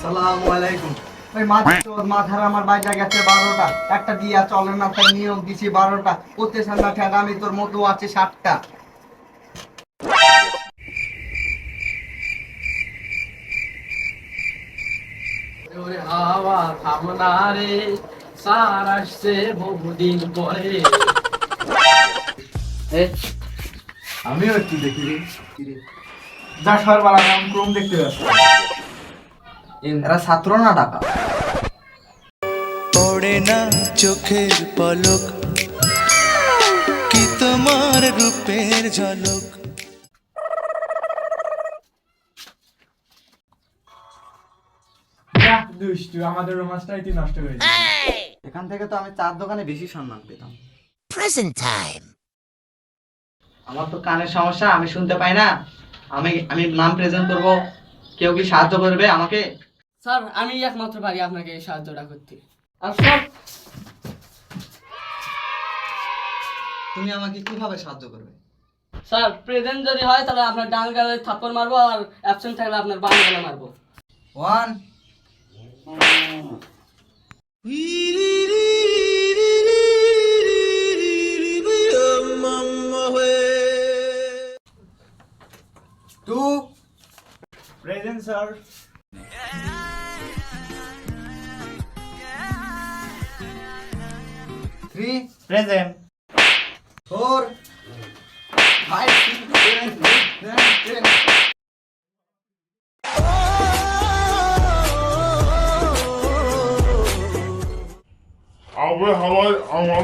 আসসালামু আলাইকুম। ওই মাথার আমার বাইজা গেছে 12টা, একটা দিয়া চলে না, তাই নিয়োগ দিছি 12টা, করতেছেন না ঠেকা, আমি তোর মতো আছে 60টা। ওরে হাওয়া থামনা রে, সার আসছে বহুদিন পরে। আমিও একটু দেখি রে। যা সরবালা নাম ক্রম দেখতে পাচ্ছি। এরা ছাত্র না টাকা। পড়ে না চোখের পলক, কি তোমার রূপের ঝলক। দুষ্টু, আমাদের রোমান্সটাই তুই নষ্ট করে দিলি। এখান থেকে তো আমি চার দোকানে বেশি সম্মান পেতাম। Present time. আমার তো কানের সমস্যা, আমি শুনতে পাই না। আমি আমি নাম প্রেজেন্ট করব, কেউ কি সাহায্য করবে আমাকে? স্যার, আমি একমাত্র পারি আপনাকে এই সাহায্যটা করতে। আর সব তুমি আমাকে কিভাবে সাহায্য করবে? স্যার, প্রেজেন্ট যদি হয় তাহলে আপনার ডান গালে থাপ্পড় মারবো, আর অ্যাবসেন্ট থাকলে আপনার বাম গালে মারবো। 1 2 প্রেজেন্ট স্যার। 3 প্রেজেন্ট। 4 5 6 7 8 9 10 আবে হাওয়ায় আমার